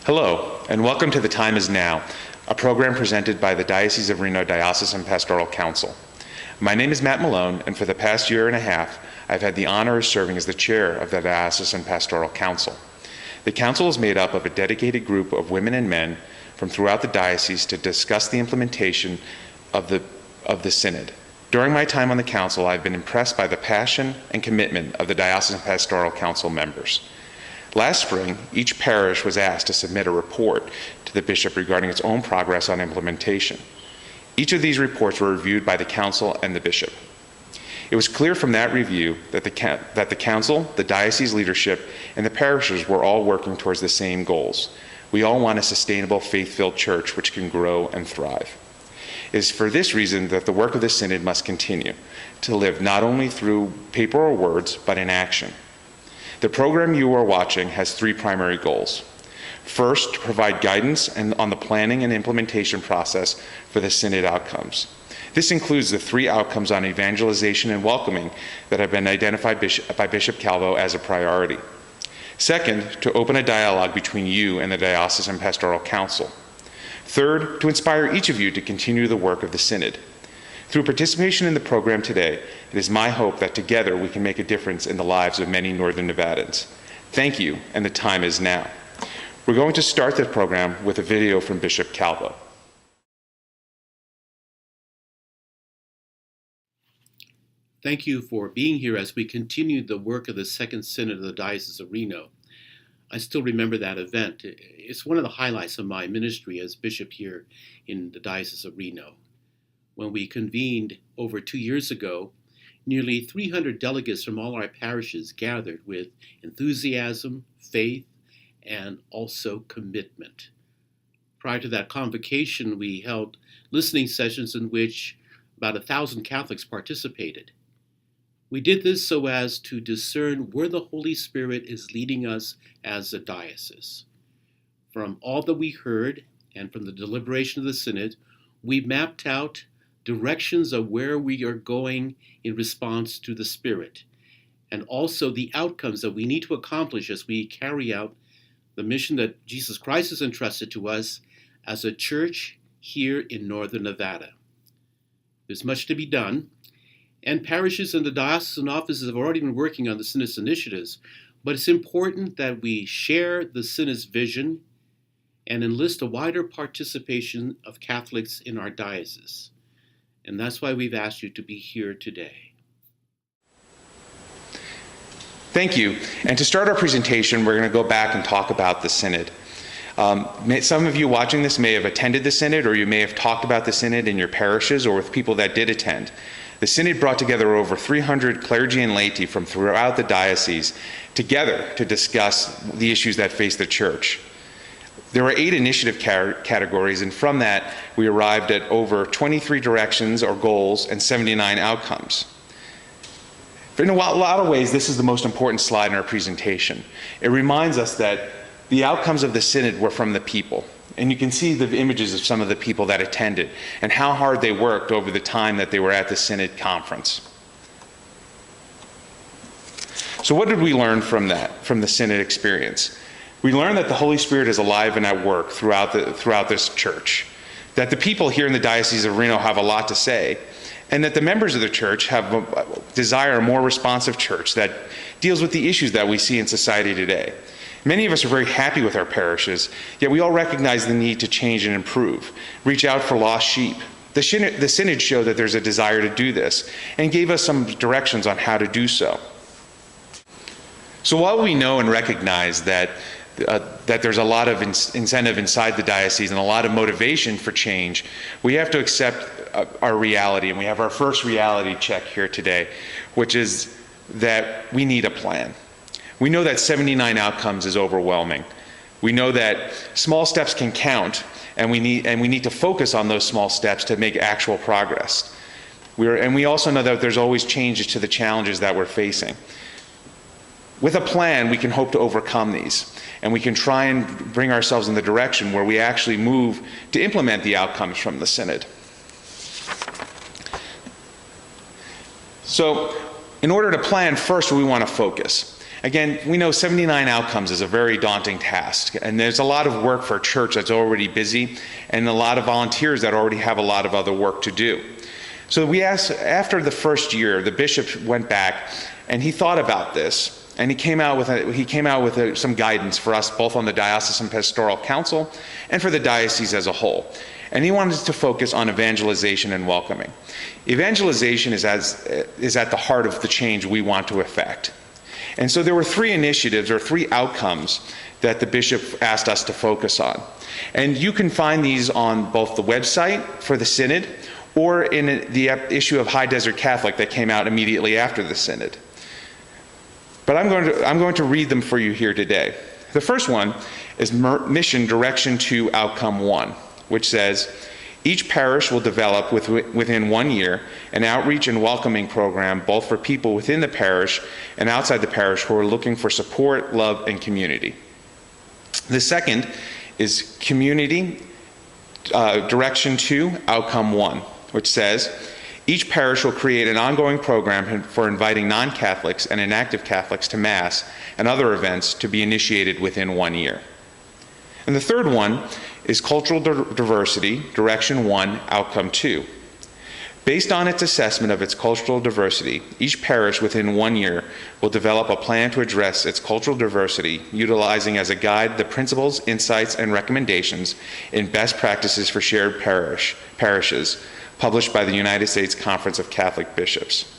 Hello, and welcome to The Time Is Now, a program presented by the Diocese of Reno Diocesan Pastoral Council. My name is Matt Malone, and for the past year and a half, I've had the honor of serving as the chair of the Diocesan Pastoral Council. The council is made up of a dedicated group of women and men from throughout the diocese to discuss the implementation of the Synod. During my time on the council, I've been impressed by the passion and commitment of the Diocesan Pastoral Council members. Last spring, each parish was asked to submit a report to the bishop regarding its own progress on implementation. Each of these reports were reviewed by the council and the bishop. It was clear from that review that the council, the diocese leadership, and the parishes were all working towards the same goals. We all want a sustainable, faith-filled church which can grow and thrive. It is for this reason that the work of the Synod must continue to live not only through paper or words, but in action. The program you are watching has three primary goals. First, to provide guidance on the planning and implementation process for the Synod outcomes. This includes the three outcomes on evangelization and welcoming that have been identified by Bishop Calvo as a priority. Second, to open a dialogue between you and the Diocesan Pastoral Council. Third, to inspire each of you to continue the work of the Synod. Through participation in the program today, it is my hope that together we can make a difference in the lives of many Northern Nevadans. Thank you, and the time is now. We're going to start the program with a video from Bishop Calvo. Thank you for being here as we continue the work of the Second Synod of the Diocese of Reno. I still remember that event. It's one of the highlights of my ministry as bishop here in the Diocese of Reno. When we convened over 2 years ago, nearly 300 delegates from all our parishes gathered with enthusiasm, faith, and also commitment. Prior to that convocation, we held listening sessions in which about 1,000 Catholics participated. We did this so as to discern where the Holy Spirit is leading us as a diocese. From all that we heard and from the deliberation of the Synod, we mapped out directions of where we are going in response to the Spirit, and also the outcomes that we need to accomplish as we carry out the mission that Jesus Christ has entrusted to us as a church here in Northern Nevada. There's much to be done, and parishes and the diocesan offices have already been working on the Synod's initiatives, but it's important that we share the Synod's vision and enlist a wider participation of Catholics in our diocese. And that's why we've asked you to be here today. Thank you. And to start our presentation, we're going to go back and talk about the Synod. Some of you watching this may have attended the Synod, or you may have talked about the Synod in your parishes or with people that did attend. The Synod brought together over 300 clergy and laity from throughout the diocese together to discuss the issues that face the church. There were 8 initiative categories, and from that, we arrived at over 23 directions or goals and 79 outcomes. In a lot of ways, this is the most important slide in our presentation. It reminds us that the outcomes of the Synod were from the people. And you can see the images of some of the people that attended and how hard they worked over the time that they were at the Synod conference. So what did we learn from the Synod experience? We learned that the Holy Spirit is alive and at work throughout this church, that the people here in the Diocese of Reno have a lot to say, and that the members of the church desire a more responsive church that deals with the issues that we see in society today. Many of us are very happy with our parishes, yet we all recognize the need to change and improve, reach out for lost sheep. The Synod showed that there's a desire to do this and gave us some directions on how to do so. So while we know and recognize that there's a lot of incentive inside the diocese and a lot of motivation for change, we have to accept our reality, and we have our first reality check here today, which is that we need a plan. We know that 79 outcomes is overwhelming. We know that small steps can count, and we need to focus on those small steps to make actual progress. We also know that there's always changes to the challenges that we're facing. With a plan, we can hope to overcome these, and we can try and bring ourselves in the direction where we actually move to implement the outcomes from the Synod. So, in order to plan, first we want to focus. Again, we know 79 outcomes is a very daunting task, and there's a lot of work for a church that's already busy and a lot of volunteers that already have a lot of other work to do. So we asked, after the first year, the bishop went back and he thought about this, and he came out with some guidance for us both on the Diocesan Pastoral Council and for the diocese as a whole. And he wanted to focus on evangelization and welcoming. Evangelization is at the heart of the change we want to effect. And so there were 3 initiatives or 3 outcomes that the bishop asked us to focus on. And you can find these on both the website for the Synod or in the issue of High Desert Catholic that came out immediately after the Synod. But I'm going to read them for you here today. The first one is Mission Direction 2 Outcome 1, which says, each parish will develop within 1 year an outreach and welcoming program both for people within the parish and outside the parish who are looking for support, love, and community. The second is Community Direction 2 Outcome 1, which says, each parish will create an ongoing program for inviting non-Catholics and inactive Catholics to Mass and other events to be initiated within 1 year. And the third one is Cultural Diversity, Direction 1, Outcome 2. Based on its assessment of its cultural diversity, each parish within 1 year will develop a plan to address its cultural diversity, utilizing as a guide the principles, insights, and recommendations in Best Practices for Shared Parishes, published by the United States Conference of Catholic Bishops.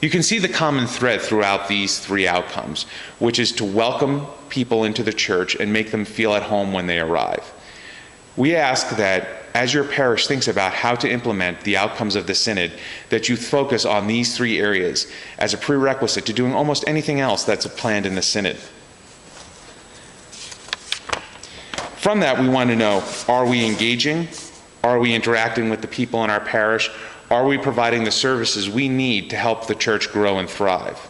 You can see the common thread throughout these 3 outcomes, which is to welcome people into the church and make them feel at home when they arrive. We ask that as your parish thinks about how to implement the outcomes of the Synod, that you focus on these 3 areas as a prerequisite to doing almost anything else that's planned in the Synod. From that, we want to know, are we engaging? Are we interacting with the people in our parish? Are we providing the services we need to help the church grow and thrive?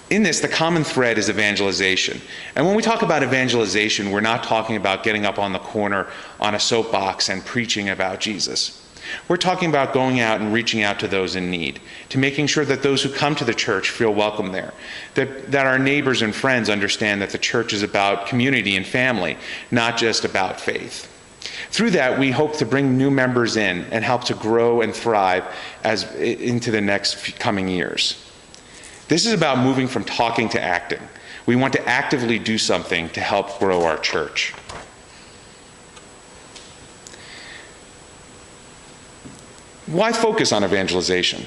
In this, the common thread is evangelization. And when we talk about evangelization, we're not talking about getting up on the corner on a soapbox and preaching about Jesus. We're talking about going out and reaching out to those in need, to making sure that those who come to the church feel welcome there, that our neighbors and friends understand that the church is about community and family, not just about faith. Through that, we hope to bring new members in and help to grow and thrive into the next coming years. This is about moving from talking to acting. We want to actively do something to help grow our church. Why focus on evangelization?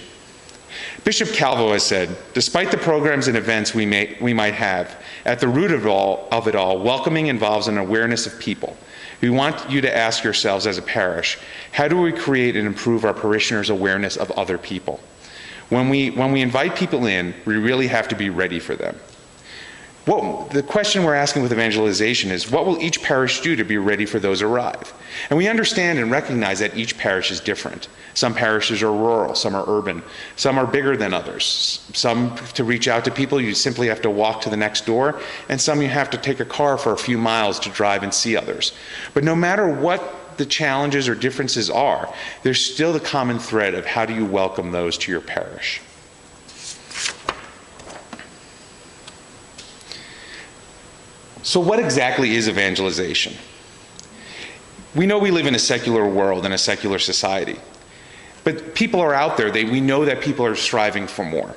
Bishop Calvo has said, despite the programs and events we might have, at the root of it all, welcoming involves an awareness of people. We want you to ask yourselves as a parish, how do we create and improve our parishioners' awareness of other people? When we invite people in, we really have to be ready for them. The question we're asking with evangelization is, what will each parish do to be ready for those arrive? And we understand and recognize that each parish is different. Some parishes are rural, some are urban, some are bigger than others. Some, to reach out to people, you simply have to walk to the next door, and some you have to take a car for a few miles to drive and see others. But no matter what the challenges or differences are, there's still the common thread of how do you welcome those to your parish. So what exactly is evangelization? We know we live in a secular world and a secular society, but people are out there. We know that people are striving for more.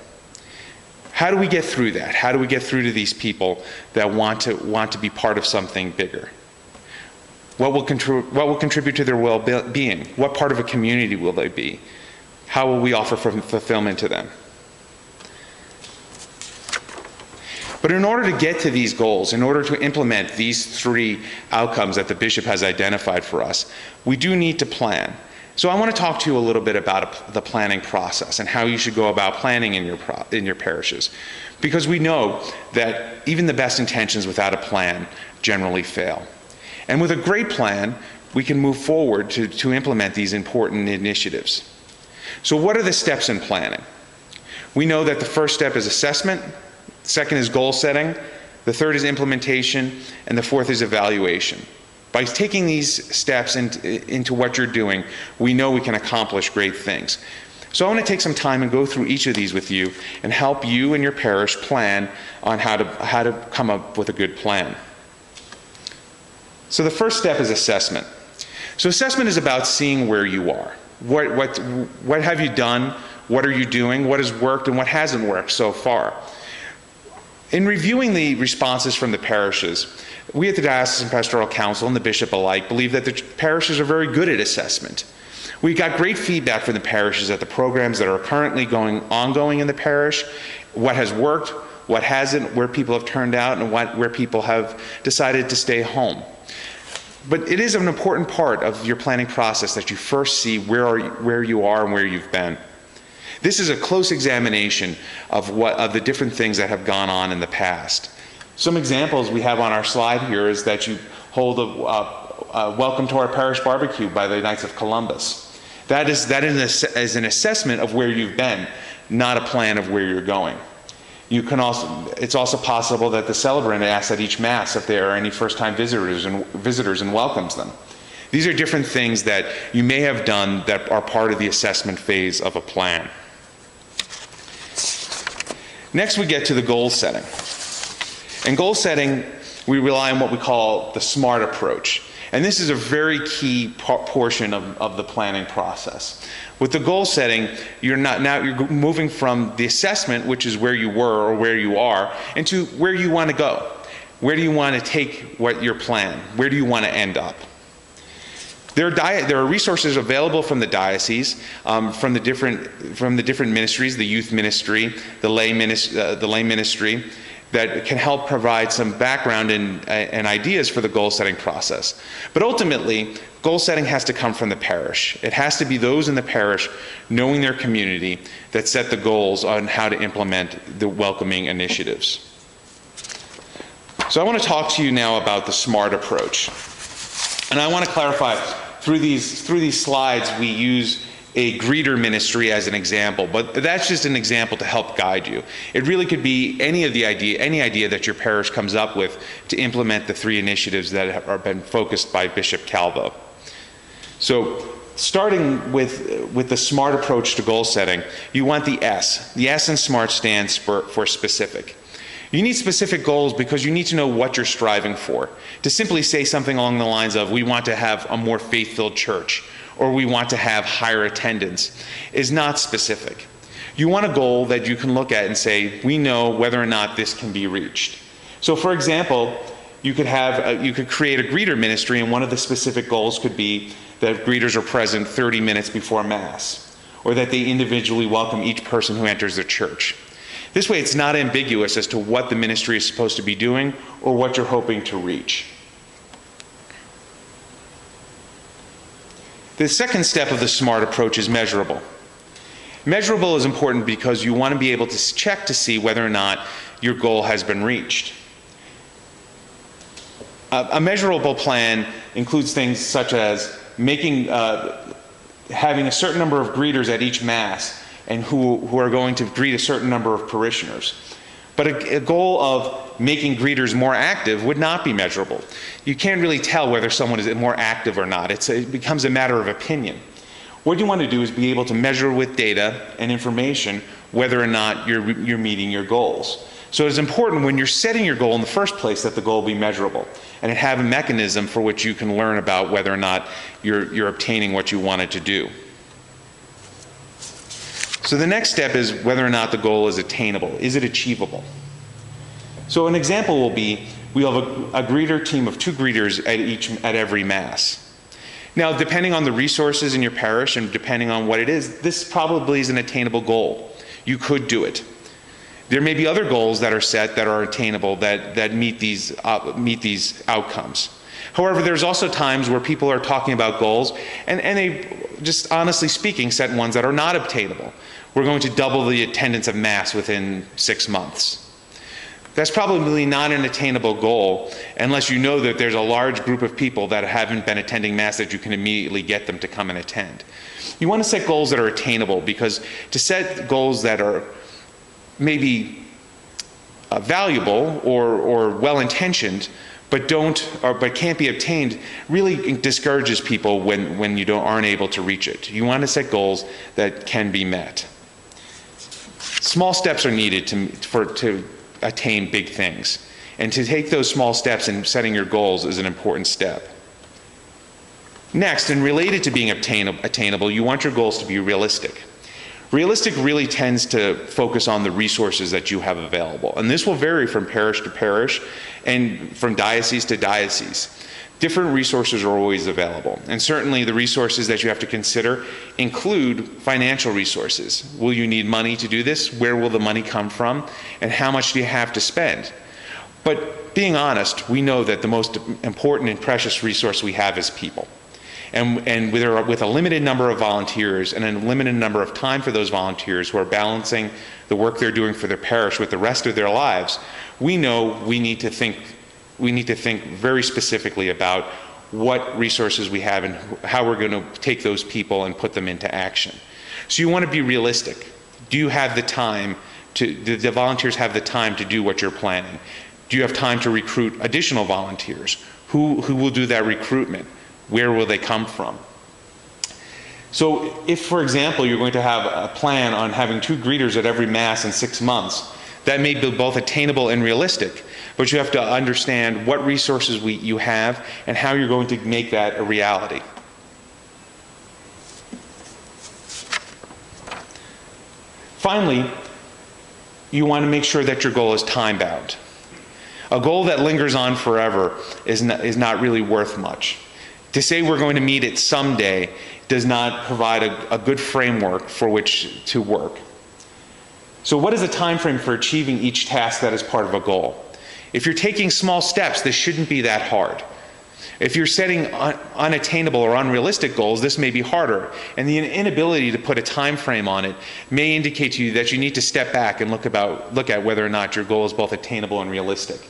How do we get through that? How do we get through to these people that want to be part of something bigger? What will contribute to their well-being? What part of a community will they be? How will we offer fulfillment to them? But in order to get to these goals, in order to implement these 3 outcomes that the bishop has identified for us, we do need to plan. So I want to talk to you a little bit about the planning process and how you should go about planning in your parishes. Because we know that even the best intentions without a plan generally fail. And with a great plan, we can move forward to implement these important initiatives. So what are the steps in planning? We know that the first step is assessment. Second is goal setting, the third is implementation, and the fourth is evaluation. By taking these steps into what you're doing, we know we can accomplish great things. So I want to take some time and go through each of these with you and help you and your parish plan on how to come up with a good plan. So the first step is assessment. So assessment is about seeing where you are. What have you done? What are you doing? What has worked and what hasn't worked so far? In reviewing the responses from the parishes, we at the Diocesan Pastoral Council and the bishop alike believe that the parishes are very good at assessment. We got great feedback from the parishes at the programs that are currently ongoing in the parish, what has worked, what hasn't, where people have turned out, and where people have decided to stay home. But it is an important part of your planning process that you first see where you are and where you've been. This is a close examination of the different things that have gone on in the past. Some examples we have on our slide here is that you hold a welcome to our parish barbecue by the Knights of Columbus. That is an assessment of where you've been, not a plan of where you're going. It's also possible that the celebrant asks at each Mass if there are any first-time visitors and welcomes them. These are different things that you may have done that are part of the assessment phase of a plan. Next, we get to the goal setting. In goal setting, we rely on what we call the SMART approach. And this is a very key portion of the planning process. With the goal setting, you're moving from the assessment, which is where you were or where you are, into where you want to go. Where do you want to take your plan? Where do you want to end up? There are resources available from the diocese, from the different ministries, the youth ministry, the lay ministry, that can help provide some background and ideas for the goal-setting process. But ultimately, goal setting has to come from the parish. It has to be those in the parish knowing their community that set the goals on how to implement the welcoming initiatives. So I want to talk to you now about the SMART approach. And I want to clarify, through these slides, we use a greeter ministry as an example, but that's just an example to help guide you. It really could be any idea that your parish comes up with to implement the 3 initiatives that have been focused by Bishop Calvo. So starting with the SMART approach to goal setting, you want the S. The S in SMART stands for specific. You need specific goals because you need to know what you're striving for. To simply say something along the lines of, we want to have a more faith-filled church, or we want to have higher attendance, is not specific. You want a goal that you can look at and say, we know whether or not this can be reached. So for example, you could create a greeter ministry, and one of the specific goals could be that greeters are present 30 minutes before Mass, or that they individually welcome each person who enters the church. This way it's not ambiguous as to what the ministry is supposed to be doing or what you're hoping to reach. The second step of the SMART approach is measurable. Measurable is important because you want to be able to check to see whether or not your goal has been reached. A measurable plan includes things such as having a certain number of greeters at each Mass and who are going to greet a certain number of parishioners. But a goal of making greeters more active would not be measurable. You can't really tell whether someone is more active or not. It becomes a matter of opinion. What you want to do is be able to measure with data and information whether or not you're meeting your goals. So it's important when you're setting your goal in the first place that the goal be measurable and have a mechanism for which you can learn about whether or not you're obtaining what you wanted to do. So the next step is whether or not the goal is attainable. Is it achievable? So an example will be, we'll have a greeter team of 2 greeters at every Mass. Now, depending on the resources in your parish and depending on what it is, this probably is an attainable goal. You could do it. There may be other goals that are set that are attainable that meet these outcomes. However, there's also times where people are talking about goals and they, just honestly speaking, set ones that are not obtainable. We're going to double the attendance of Mass within 6 months. That's probably not an attainable goal unless you know that there's a large group of people that haven't been attending Mass that you can immediately get them to come and attend. You want to set goals that are attainable, because to set goals that are maybe valuable or well-intentioned but can't be obtained really discourages people when you aren't able to reach it. You want to set goals that can be met. Small steps are needed to attain big things. And to take those small steps in setting your goals is an important step. Next, and related to being attainable, you want your goals to be realistic. Realistic really tends to focus on the resources that you have available. And this will vary from parish to parish and from diocese to diocese. Different resources are always available. And certainly the resources that you have to consider include financial resources. Will you need money to do this? Where will the money come from? And how much do you have to spend? But being honest, we know that the most important and precious resource we have is people. And with a limited number of volunteers and a limited number of time for those volunteers who are balancing the work they're doing for their parish with the rest of their lives, we know we need to think very specifically about what resources we have and how we're going to take those people and put them into action. So you want to be realistic. Do you have the time do the volunteers have the time to do what you're planning? Do you have time to recruit additional volunteers? Who will do that recruitment? Where will they come from? So if, for example, you're going to have a plan on having 2 greeters at every Mass in 6 months, that may be both attainable and realistic, but you have to understand what resources you have and how you're going to make that a reality. Finally, you want to make sure that your goal is time-bound. A goal that lingers on forever is not really worth much. To say we're going to meet it someday does not provide a good framework for which to work. So what is a time frame for achieving each task that is part of a goal? If you're taking small steps, this shouldn't be that hard. If you're setting unattainable or unrealistic goals, this may be harder. And the inability to put a time frame on it may indicate to you that you need to step back and look at whether or not your goal is both attainable and realistic.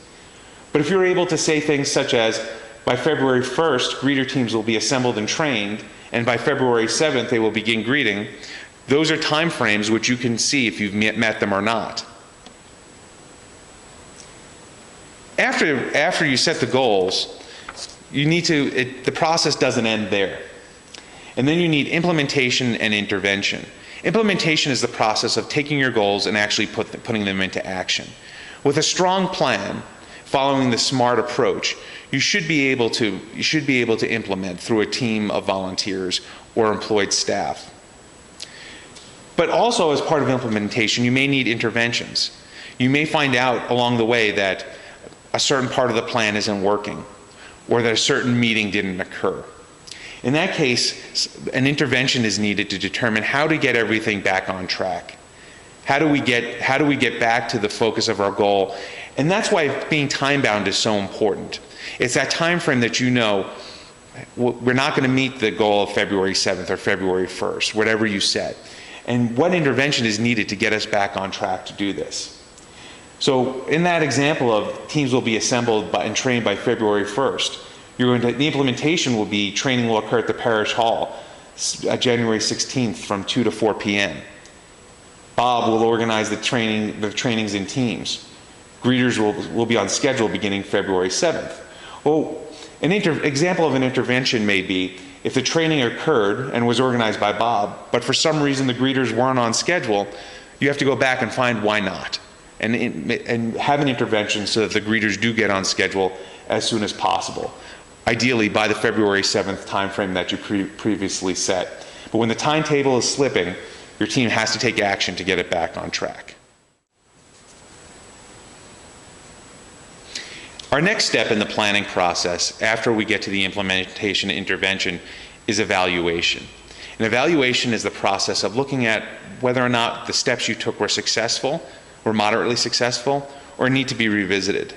But if you're able to say things such as, by February 1st, greeter teams will be assembled and trained, and by February 7th, they will begin greeting. Those are time frames which you can see if you've met them or not. After you set the goals, the process doesn't end there. And then you need implementation and intervention. Implementation is the process of taking your goals and actually putting them into action. With a strong plan, following the SMART approach, you should be able to implement through a team of volunteers or employed staff. But also, as part of implementation, you may need interventions. You may find out along the way that a certain part of the plan isn't working, or that a certain meeting didn't occur. In that case, an intervention is needed to determine how to get everything back on track. How do we get back to the focus of our goal? And that's why being time-bound is so important. It's that time frame that you know we're not going to meet the goal of February 7th or February 1st, whatever you set. And what intervention is needed to get us back on track to do this? So in that example of teams will be assembled and trained by February 1st, the implementation will be training will occur at the parish hall January 16th from 2 to 4 p.m. Bob will organize the trainings in teams. Greeters will be on schedule beginning February 7th. Well, an example of an intervention may be if the training occurred and was organized by Bob, but for some reason the greeters weren't on schedule, you have to go back and find why not, and have an intervention so that the greeters do get on schedule as soon as possible, ideally by the February 7th timeframe that you previously set. But when the timetable is slipping, your team has to take action to get it back on track. Our next step in the planning process, after we get to the implementation and intervention, is evaluation. And evaluation is the process of looking at whether or not the steps you took were successful, were moderately successful, or need to be revisited.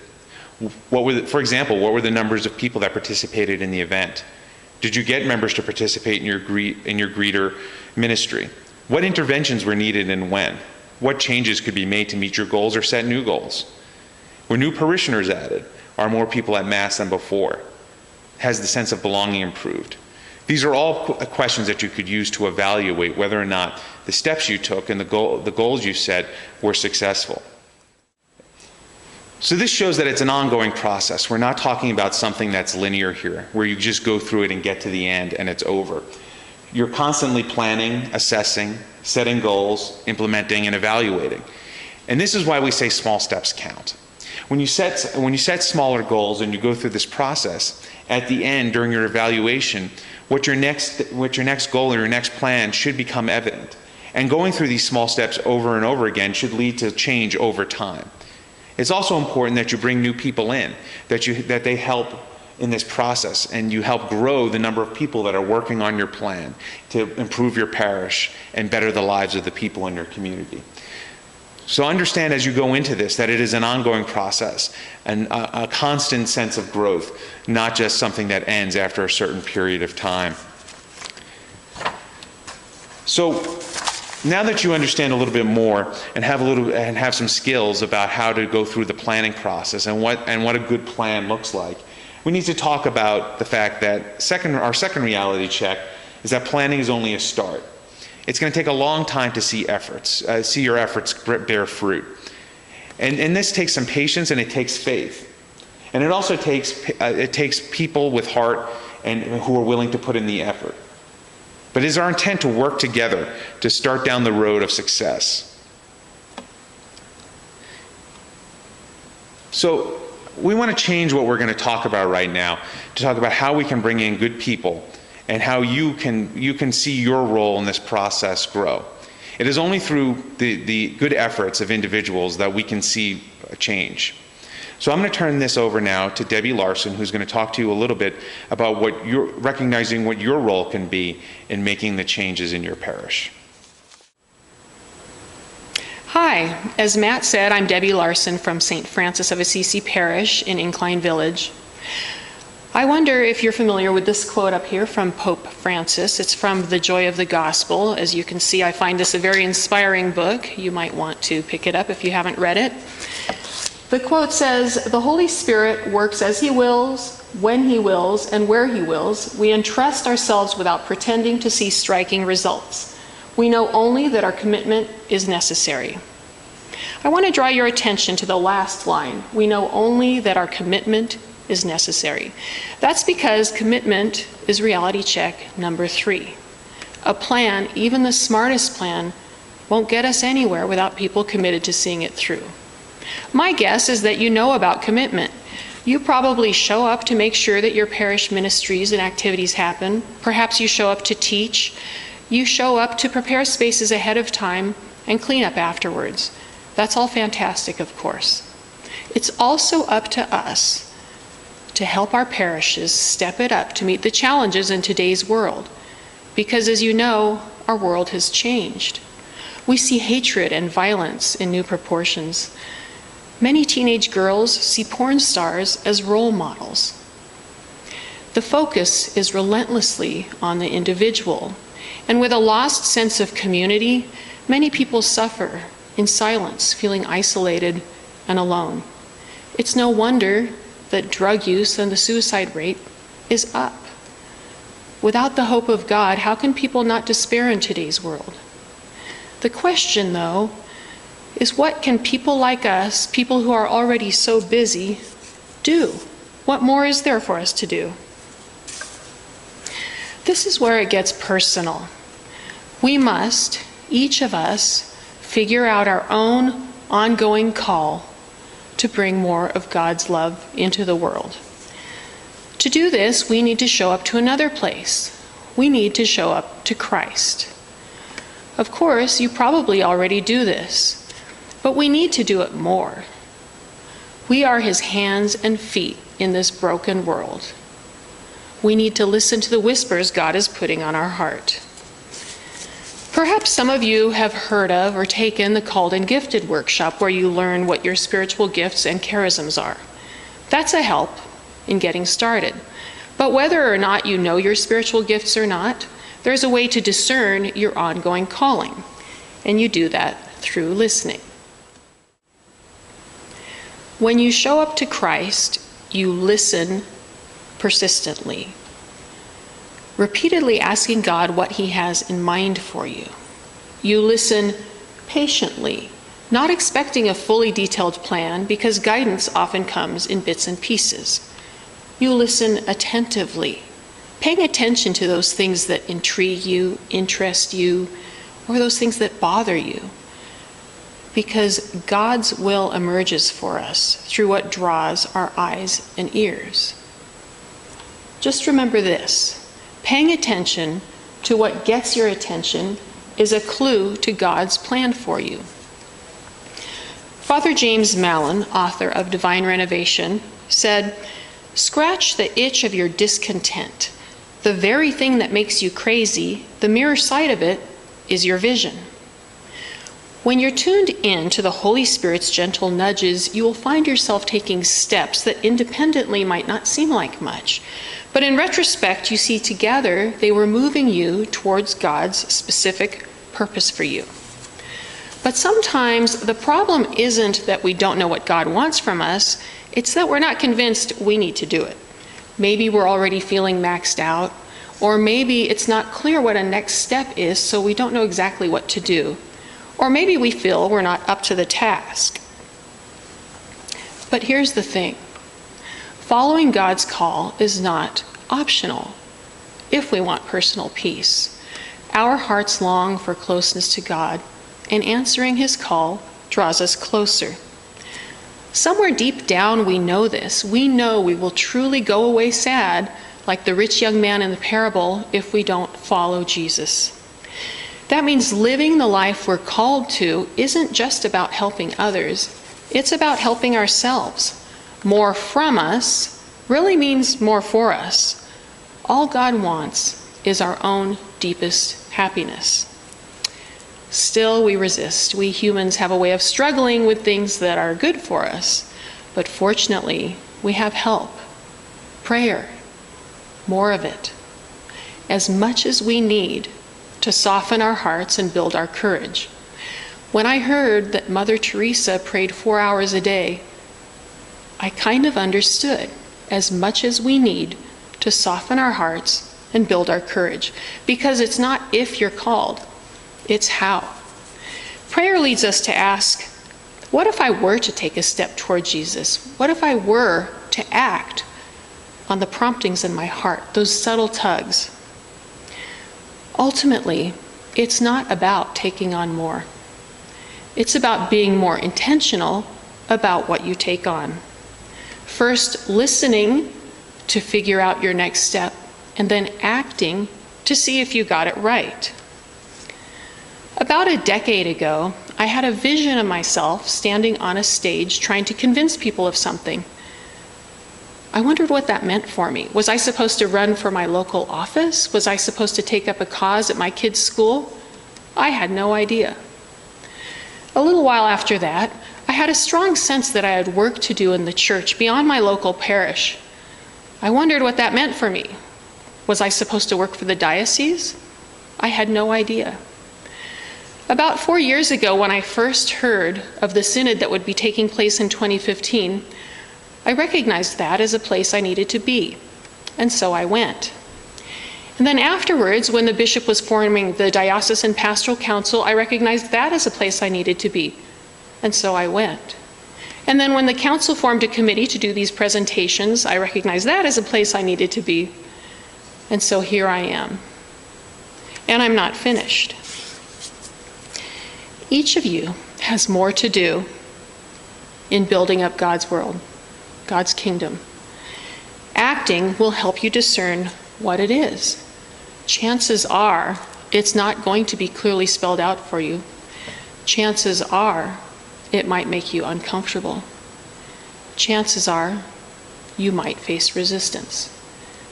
For example, what were the numbers of people that participated in the event? Did you get members to participate in your greeter ministry? What interventions were needed and when? What changes could be made to meet your goals or set new goals? Were new parishioners added? Are more people at Mass than before? Has the sense of belonging improved? These are all questions that you could use to evaluate whether or not the steps you took and the goals you set were successful. So this shows that it's an ongoing process. We're not talking about something that's linear here, where you just go through it and get to the end and it's over. You're constantly planning, assessing, setting goals, implementing, and evaluating. And this is why we say small steps count. When you set smaller goals and you go through this process, at the end, during your evaluation, what your next goal or your next plan should become evident. And going through these small steps over and over again should lead to change over time. It's also important that you bring new people in, that they help in this process, and you help grow the number of people that are working on your plan to improve your parish and better the lives of the people in your community. So understand as you go into this that it is an ongoing process and a constant sense of growth, not just something that ends after a certain period of time. So now that you understand a little bit more and have some skills about how to go through the planning process and what a good plan looks like, we need to talk about the fact that our second reality check is that planning is only a start. It's going to take a long time to see your efforts bear fruit. And this takes some patience and it takes faith. And it also takes people with heart and who are willing to put in the effort. But it is our intent to work together to start down the road of success. So we want to change what we're going to talk about right now to talk about how we can bring in good people and how you can see your role in this process grow. It is only through the good efforts of individuals that we can see a change. So I'm going to turn this over now to Debbie Larson, who's going to talk to you a little bit about recognizing what your role can be in making the changes in your parish. Hi, as Matt said, I'm Debbie Larson from St. Francis of Assisi Parish in Incline Village. I wonder if you're familiar with this quote up here from Pope Francis. It's from The Joy of the Gospel. As you can see, I find this a very inspiring book. You might want to pick it up if you haven't read it. The quote says, "The Holy Spirit works as He wills, when He wills, and where He wills. We entrust ourselves without pretending to see striking results. We know only that our commitment is necessary." I want to draw your attention to the last line. We know only that our commitment is necessary. That's because commitment is reality check number 3. A plan, even the smartest plan, won't get us anywhere without people committed to seeing it through. My guess is that you know about commitment. You probably show up to make sure that your parish ministries and activities happen. Perhaps you show up to teach. You show up to prepare spaces ahead of time and clean up afterwards. That's all fantastic, of course. It's also up to us to help our parishes step it up to meet the challenges in today's world. Because as you know, our world has changed. We see hatred and violence in new proportions. Many teenage girls see porn stars as role models. The focus is relentlessly on the individual. And with a lost sense of community, many people suffer in silence, feeling isolated and alone. It's no wonder that drug use and the suicide rate is up. Without the hope of God, how can people not despair in today's world? The question, though, is what can people like us, people who are already so busy, do? What more is there for us to do? This is where it gets personal. We must, each of us, figure out our own ongoing call to bring more of God's love into the world. To do this, we need to show up to another place. We need to show up to Christ. Of course, you probably already do this, but we need to do it more. We are His hands and feet in this broken world. We need to listen to the whispers God is putting on our heart. Perhaps some of you have heard of or taken the Called and Gifted workshop where you learn what your spiritual gifts and charisms are. That's a help in getting started. But whether or not you know your spiritual gifts or not, there's a way to discern your ongoing calling, and you do that through listening. When you show up to Christ, you listen persistently, repeatedly asking God what He has in mind for you. You listen patiently, not expecting a fully detailed plan because guidance often comes in bits and pieces. You listen attentively, paying attention to those things that intrigue you, interest you, or those things that bother you, because God's will emerges for us through what draws our eyes and ears. Just remember this: paying attention to what gets your attention is a clue to God's plan for you. Father James Mallon, author of Divine Renovation, said, "Scratch the itch of your discontent. The very thing that makes you crazy, the mirror side of it is your vision." When you're tuned in to the Holy Spirit's gentle nudges, you will find yourself taking steps that independently might not seem like much. But in retrospect, you see together they were moving you towards God's specific purpose for you. But sometimes the problem isn't that we don't know what God wants from us, it's that we're not convinced we need to do it. Maybe we're already feeling maxed out, or maybe it's not clear what a next step is, so we don't know exactly what to do. Or maybe we feel we're not up to the task. But here's the thing: following God's call is not optional if we want personal peace. Our hearts long for closeness to God, and answering His call draws us closer. Somewhere deep down we know this. We know we will truly go away sad, like the rich young man in the parable, if we don't follow Jesus. That means living the life we're called to isn't just about helping others, it's about helping ourselves. More from us really means more for us. All God wants is our own deepest happiness. Still, we resist. We humans have a way of struggling with things that are good for us. But fortunately, we have help. Prayer. More of it. As much as we need to soften our hearts and build our courage. When I heard that Mother Teresa prayed 4 hours a day, I kind of understood as much as we need to soften our hearts and build our courage. Because it's not if you're called, it's how. Prayer leads us to ask, what if I were to take a step toward Jesus? What if I were to act on the promptings in my heart, those subtle tugs? Ultimately, it's not about taking on more. It's about being more intentional about what you take on. First, listening to figure out your next step, and then acting to see if you got it right. About a decade ago, I had a vision of myself standing on a stage trying to convince people of something. I wondered what that meant for me. Was I supposed to run for my local office? Was I supposed to take up a cause at my kids' school? I had no idea. A little while after that, I had a strong sense that I had work to do in the church beyond my local parish. I wondered what that meant for me. Was I supposed to work for the diocese? I had no idea. About 4 years ago, when I first heard of the synod that would be taking place in 2015, I recognized that as a place I needed to be, and so I went. And then afterwards, when the bishop was forming the Diocesan Pastoral Council, I recognized that as a place I needed to be, and so I went. And then when the council formed a committee to do these presentations, I recognized that as a place I needed to be, and so here I am. And I'm not finished. Each of you has more to do in building up God's world, God's kingdom. Acting will help you discern what it is. Chances are it's not going to be clearly spelled out for you. Chances are it might make you uncomfortable. Chances are you might face resistance.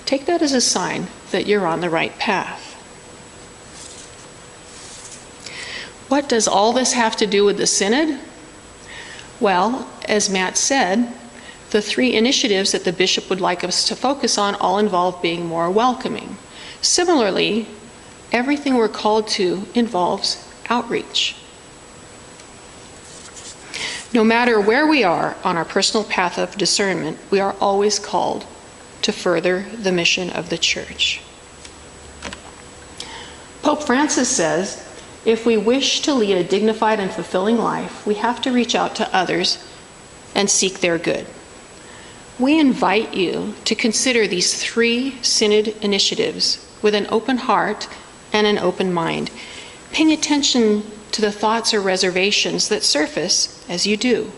Take that as a sign that you're on the right path. What does all this have to do with the synod? Well, as Matt said, the 3 initiatives that the bishop would like us to focus on all involve being more welcoming. Similarly, everything we're called to involves outreach. No matter where we are on our personal path of discernment, we are always called to further the mission of the church. Pope Francis says, If we wish to lead a dignified and fulfilling life, we have to reach out to others and seek their good. We invite you to consider these 3 Synod initiatives with an open heart and an open mind, paying attention to the thoughts or reservations that surface as you do.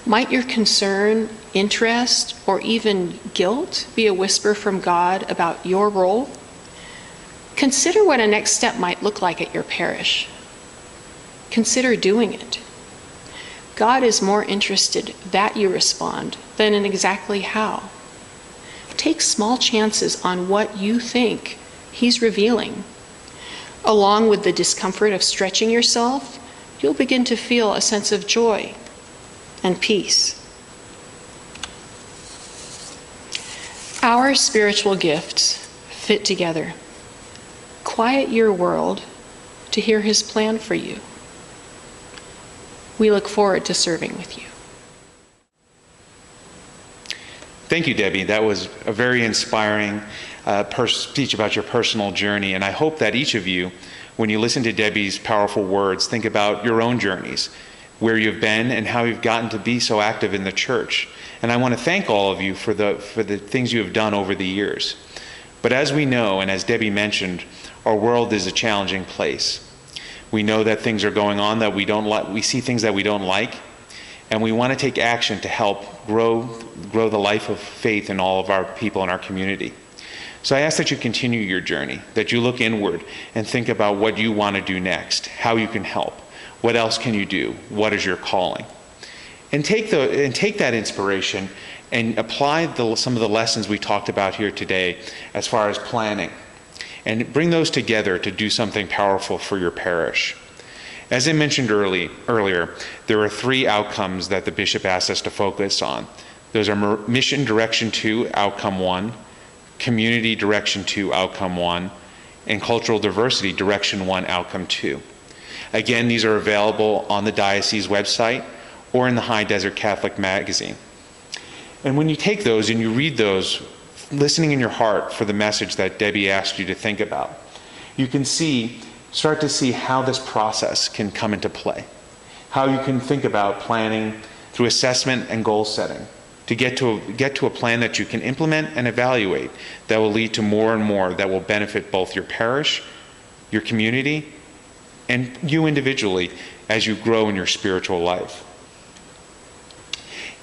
Might your concern, interest, or even guilt be a whisper from God about your role? Consider what a next step might look like at your parish. Consider doing it. God is more interested that you respond than in exactly how. Take small chances on what you think He's revealing. Along with the discomfort of stretching yourself, you'll begin to feel a sense of joy and peace. Our spiritual gifts fit together. Quiet your world to hear His plan for you. We look forward to serving with you. Thank you, Debbie. That was a very inspiring speech about your personal journey, and I hope that each of you, when you listen to Debbie's powerful words, think about your own journeys, where you've been and how you've gotten to be so active in the church. And I want to thank all of you for the things you have done over the years. But as we know, and as Debbie mentioned, our world is a challenging place. We know that things are going on that we don't like. We see things that we don't like, and we want to take action to help grow the life of faith in all of our people in our community. So I ask that you continue your journey, that you look inward and think about what you want to do next, how you can help, what else can you do, what is your calling, and take that inspiration and apply some of the lessons we talked about here today as far as planning, and bring those together to do something powerful for your parish. As I mentioned earlier, there are 3 outcomes that the bishop asked us to focus on. Those are Mission Direction 2, Outcome 1, Community Direction 2, Outcome 1, and Cultural Diversity Direction 1, Outcome 2. Again, these are available on the diocese website or in the High Desert Catholic magazine. And when you take those and you read those, listening in your heart for the message that Debbie asked you to think about, you can start to see how this process can come into play, how you can think about planning through assessment and goal setting to get to a plan that you can implement and evaluate that will lead to more and more that will benefit both your parish, your community, and you individually as you grow in your spiritual life.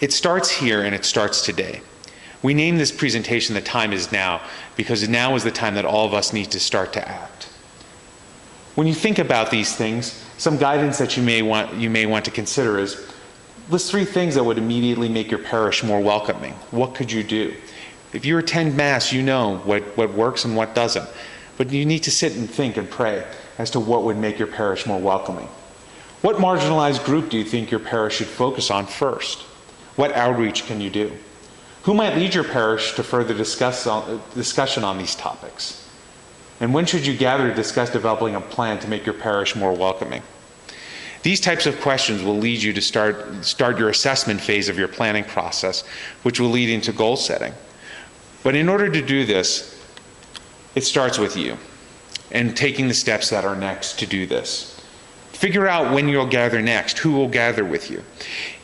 It starts here and it starts today. We named this presentation "The Time Is Now" because now is the time that all of us need to start to act. When you think about these things, some guidance that you may want to consider is list 3 things that would immediately make your parish more welcoming. What could you do? If you attend Mass, you know what works and what doesn't. But you need to sit and think and pray as to what would make your parish more welcoming. What marginalized group do you think your parish should focus on first? What outreach can you do? Who might lead your parish to further discussion on these topics? And when should you gather to discuss developing a plan to make your parish more welcoming? These types of questions will lead you to start your assessment phase of your planning process, which will lead into goal setting. But in order to do this, it starts with you and taking the steps that are next to do this. Figure out when you'll gather next, who will gather with you.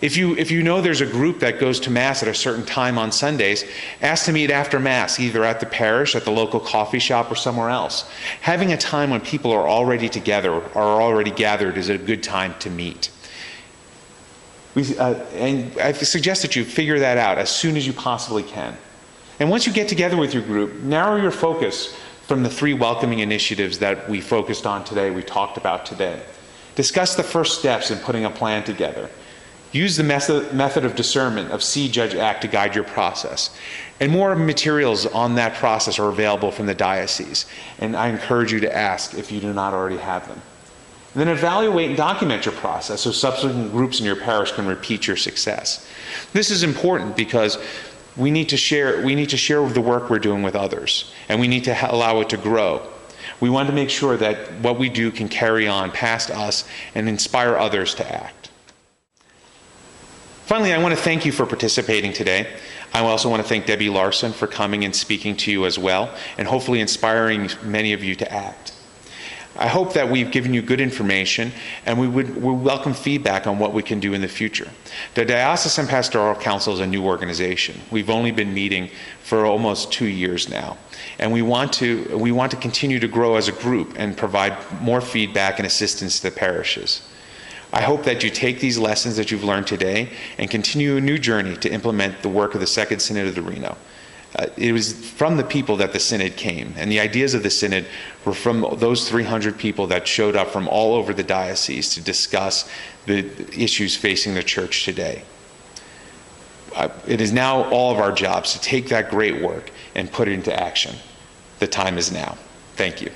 If you know there's a group that goes to Mass at a certain time on Sundays, ask to meet after Mass, either at the parish, at the local coffee shop, or somewhere else. Having a time when people are already together or are already gathered is a good time to meet. And I suggest that you figure that out as soon as you possibly can. And once you get together with your group, narrow your focus from the 3 welcoming initiatives that we focused on today, we talked about today. Discuss the first steps in putting a plan together. Use the method of discernment of see, judge, act to guide your process. And more materials on that process are available from the diocese. And I encourage you to ask if you do not already have them. And then evaluate and document your process so subsequent groups in your parish can repeat your success. This is important because we need to share the work we're doing with others, and we need to allow it to grow. We want to make sure that what we do can carry on past us and inspire others to act. Finally, I want to thank you for participating today. I also want to thank Debbie Larson for coming and speaking to you as well, and hopefully inspiring many of you to act. I hope that we've given you good information, and we welcome feedback on what we can do in the future. The Diocesan Pastoral Council is a new organization. We've only been meeting for almost 2 years now, and we want to continue to grow as a group and provide more feedback and assistance to the parishes. I hope that you take these lessons that you've learned today and continue a new journey to implement the work of the Second Synod of the Reno. It was from the people that the Synod came, and the ideas of the Synod were from those 300 people that showed up from all over the diocese to discuss the issues facing the church today. It is now all of our jobs to take that great work and put it into action. The time is now. Thank you.